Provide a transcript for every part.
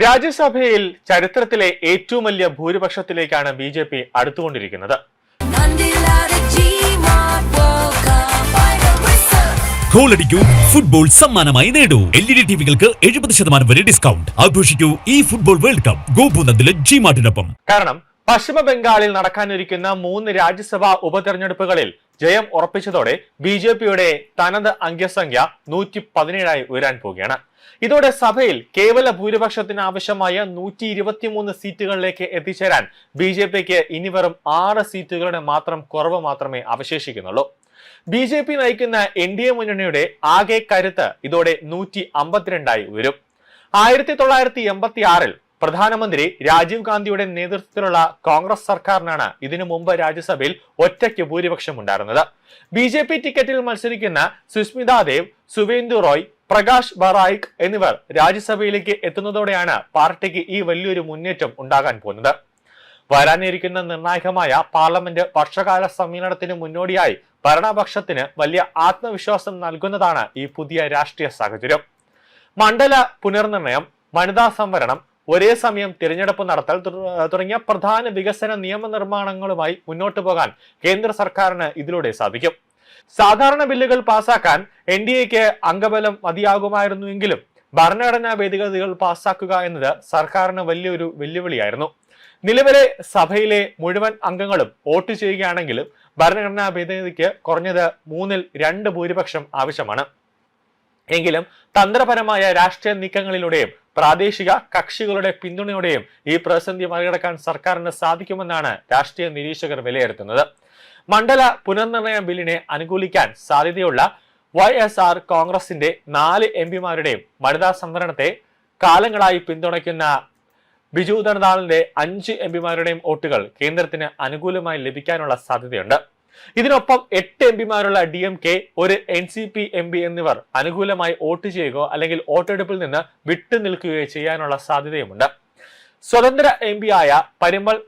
രാജ്യസഭയിൽ ചരിത്രത്തിലെ ഏറ്റവും വലിയ ഭൂരിപക്ഷത്തിലേക്കാണ് ബി.ജെ.പി. അടുത്തുകൊണ്ടിരിക്കുന്നത്. ഗോളടിക്കൂ, ഫുട്ബോൾ സമ്മാനമായി നേടൂ. LED ടിവികൾക്ക് 70% വരെ ഡിസ്കൗണ്ട്. ആഘോഷിക്കൂ ഈ ഫുട്ബോൾ വേൾഡ് കപ്പ് ഗോപൂനന്ദിലെ ജിമാർട്ടിനൊപ്പം. കാരണം പശ്ചിമ ബംഗാളിൽ നടക്കാനിരിക്കുന്ന 3 രാജ്യസഭാ ഉപതെരഞ്ഞെടുപ്പുകളിൽ ജയം ഉറപ്പിച്ചതോടെ ബി.ജെ.പിയുടെ തനത് അംഗസംഖ്യ 117 ഉയരാൻ പോവുകയാണ്. ഇതോടെ സഭയിൽ കേവല ഭൂരിപക്ഷത്തിന് ആവശ്യമായ 123 സീറ്റുകളിലേക്ക് എത്തിച്ചേരാൻ ബി.ജെ.പിക്ക് ഇനി വെറും 6 സീറ്റുകളുടെ കുറവ് മാത്രമേ അവശേഷിക്കുന്നുള്ളൂ. ബി.ജെ.പി. നയിക്കുന്ന NDA മുന്നണിയുടെ ആകെ കരുത്ത് ഇതോടെ 152 ഉയരും. 1986-ൽ പ്രധാനമന്ത്രി രാജീവ് ഗാന്ധിയുടെ നേതൃത്വത്തിലുള്ള കോൺഗ്രസ് സർക്കാരിനാണ് ഇതിനു മുമ്പ് രാജ്യസഭയിൽ ഒറ്റയ്ക്ക് ഭൂരിപക്ഷം ഉണ്ടായിരുന്നത്. ബി.ജെ.പി. ടിക്കറ്റിൽ മത്സരിക്കുന്ന സുസ്മിതാ ദേവ്, സുവേന്ദു റോയ്, പ്രകാശ് ബറായിക് എന്നിവർ രാജ്യസഭയിലേക്ക് എത്തുന്നതോടെയാണ് പാർട്ടിക്ക് ഈ വലിയൊരു മുന്നേറ്റം ഉണ്ടാകാൻ പോകുന്നത്. വരാനിരിക്കുന്ന നിർണായകമായ പാർലമെന്റ് വർഷകാല സമ്മേളനത്തിന് മുന്നോടിയായി ഭരണപക്ഷത്തിന് വലിയ ആത്മവിശ്വാസം നൽകുന്നതാണ് ഈ പുതിയ രാഷ്ട്രീയ സാഹചര്യം. മണ്ഡല പുനർനിർണയം, വനിതാ സംവരണം, ഒരേ സമയം തിരഞ്ഞെടുപ്പ് നടത്തൽ തുടങ്ങിയ പ്രധാന വികസന നിയമനിർമ്മാണങ്ങളുമായി മുന്നോട്ടു പോകാൻ കേന്ദ്ര സർക്കാരിന് ഇതിലൂടെ സാധിക്കും. സാധാരണ ബില്ലുകൾ പാസാക്കാൻ NDAക്ക് അംഗബലം മതിയാകുമായിരുന്നുവെങ്കിലും ഭരണഘടനാ ഭേദഗതികൾ പാസാക്കുക എന്നത് സർക്കാരിന് വലിയൊരു വെല്ലുവിളിയായിരുന്നു. നിലവിലെ സഭയിലെ മുഴുവൻ അംഗങ്ങളും വോട്ട് ചെയ്യുകയാണെങ്കിലും ഭരണഘടനാ ഭേദഗതിക്ക് കുറഞ്ഞത് 3/2 ഭൂരിപക്ഷം ആവശ്യമാണ്. എങ്കിലും തന്ത്രപരമായ രാഷ്ട്രീയ നീക്കങ്ങളിലൂടെയും പ്രാദേശിക കക്ഷികളുടെ പിന്തുണയോടെയും ഈ പ്രതിസന്ധി മറികടക്കാൻ സർക്കാരിന് സാധിക്കുമെന്നാണ് രാഷ്ട്രീയ നിരീക്ഷകർ വിലയിരുത്തുന്നത്. മണ്ഡല പുനർനിർണയ ബില്ലിനെ അനുകൂലിക്കാൻ സാധ്യതയുള്ള YSR കോൺഗ്രസിന്റെ 4 MPമാരുടെയും വനിതാ സംവരണത്തെ കാലങ്ങളായി പിന്തുണയ്ക്കുന്ന ബിജു ജനതാദളിന്റെ 5 MPമാരുടെയും വോട്ടുകൾ കേന്ദ്രത്തിന് അനുകൂലമായി ലഭിക്കാനുള്ള സാധ്യതയുണ്ട്. ഇതിനൊപ്പം 8 MPമാരുള്ള DMK, ഒരു NCP MP എന്നിവർ അനുകൂലമായി വോട്ട് ചെയ്യുകയോ അല്ലെങ്കിൽ വോട്ടെടുപ്പിൽ നിന്ന് വിട്ടുനിൽക്കുകയോ ചെയ്യാനുള്ള സാധ്യതയുമുണ്ട്. സ്വതന്ത്ര MP ആയ പരിമൾ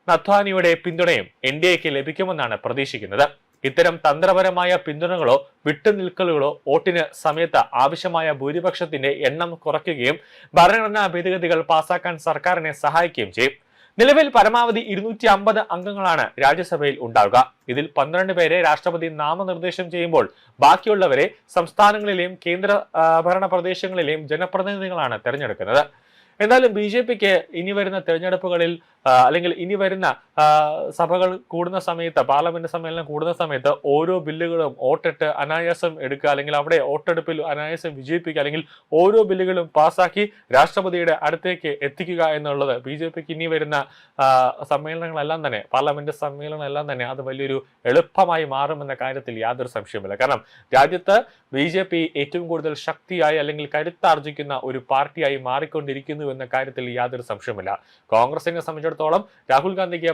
നത്വാനിയുടെ പിന്തുണയും NDAക്ക് ലഭിക്കുമെന്നാണ് പ്രതീക്ഷിക്കുന്നത്. ഇത്തരം തന്ത്രപരമായ പിന്തുണകളോ വിട്ടുനിൽക്കലുകളോ വോട്ടിന് സമയത്ത് ആവശ്യമായ ഭൂരിപക്ഷത്തിന്റെ എണ്ണം കുറയ്ക്കുകയും ഭരണഘടനാ ഭേദഗതികൾ പാസാക്കാൻ സർക്കാരിനെ സഹായിക്കുകയും ചെയ്യും. നിലവിൽ പരമാവധി 250 അംഗങ്ങളാണ് രാജ്യസഭയിൽ ഉണ്ടാവുക. ഇതിൽ 12 പേരെ രാഷ്ട്രപതി നാമനിർദ്ദേശം ചെയ്യുമ്പോൾ ബാക്കിയുള്ളവരെ സംസ്ഥാനങ്ങളിലെയും കേന്ദ്ര ഭരണ പ്രദേശങ്ങളിലെയും ജനപ്രതിനിധികളാണ് തെരഞ്ഞെടുക്കുന്നത്. എന്നാലും ബി.ജെ.പിക്ക് ഇനി വരുന്ന തെരഞ്ഞെടുപ്പുകളിൽ അല്ലെങ്കിൽ ഇനി വരുന്ന സഭകൾ കൂടുന്ന സമയത്ത്, പാർലമെന്റ് സമ്മേളനം കൂടുന്ന സമയത്ത് ഓരോ ബില്ലുകളും വോട്ടിട്ട് അനായാസം എടുക്കുക, അല്ലെങ്കിൽ അവിടെ വോട്ടെടുപ്പിൽ അനായാസം വിജയിപ്പിക്കുക, അല്ലെങ്കിൽ ഓരോ ബില്ലുകളും പാസ്സാക്കി രാഷ്ട്രപതിയുടെ അടുത്തേക്ക് എത്തിക്കുക എന്നുള്ളത് ബി.ജെ.പിക്ക് ഇനി വരുന്ന സമ്മേളനങ്ങളെല്ലാം തന്നെ, പാർലമെന്റ് സമ്മേളനങ്ങളെല്ലാം തന്നെ അത് വലിയൊരു എളുപ്പമായി മാറുമെന്ന കാര്യത്തിൽ യാതൊരു സംശയവുമില്ല. കാരണം രാജ്യത്ത് ബി.ജെ.പി. ഏറ്റവും കൂടുതൽ ശക്തിയായി അല്ലെങ്കിൽ കരുത്താർജിക്കുന്ന ഒരു പാർട്ടിയായി മാറിക്കൊണ്ടിരിക്കുന്നു എന്ന കാര്യത്തിൽ യാതൊരു സംശയവുമില്ല. കോൺഗ്രസിനെ സംബന്ധിച്ചിടത്തോളം രാഹുൽ ഗാന്ധിക്ക്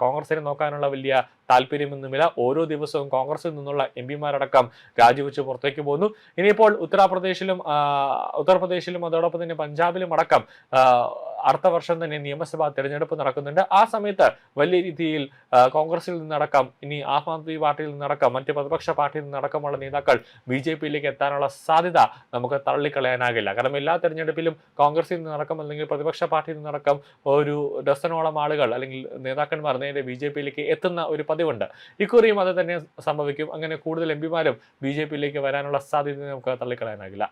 കോൺഗ്രസിനെ നോക്കാനുള്ള വലിയ താല്പര്യമൊന്നുമില്ല. ഓരോ ദിവസവും കോൺഗ്രസിൽ നിന്നുള്ള MPമാരടക്കം രാജിവെച്ച് പുറത്തേക്ക് പോകുന്നു. ഇനിയിപ്പോൾ ഉത്തർപ്രദേശിലും അതോടൊപ്പം തന്നെ പഞ്ചാബിലും അടക്കം അടുത്ത വർഷം തന്നെ നിയമസഭാ തെരഞ്ഞെടുപ്പ് നടക്കുന്നുണ്ട്. ആ സമയത്ത് വലിയ രീതിയിൽ കോൺഗ്രസിൽ നിന്നടക്കം, ഇനി ആം ആദ്മി പാർട്ടിയിൽ നിന്നടക്കം, മറ്റ് പ്രതിപക്ഷ പാർട്ടിയിൽ നിന്നടക്കമുള്ള നേതാക്കൾ ബി.ജെ.പിയിലേക്ക് എത്താനുള്ള സാധ്യത നമുക്ക് തള്ളിക്കളയാനാകില്ല. കാരണം എല്ലാ തെരഞ്ഞെടുപ്പിലും കോൺഗ്രസിൽ നിന്നടക്കം അല്ലെങ്കിൽ പ്രതിപക്ഷ പാർട്ടിയിൽ നിന്നടക്കം ഒരു ഡസനോളം ആളുകൾ അല്ലെങ്കിൽ നേതാക്കന്മാർ നേരെ ബി.ജെ.പിയിലേക്ക് എത്തുന്ന ഒരു പതിവുണ്ട്. ഇക്കുറിയും അത് തന്നെ സംഭവിക്കും. അങ്ങനെ കൂടുതൽ MPമാരും ബി.ജെ.പിയിലേക്ക് വരാനുള്ള സാധ്യത നമുക്ക് തള്ളിക്കളയാനാകില്ല.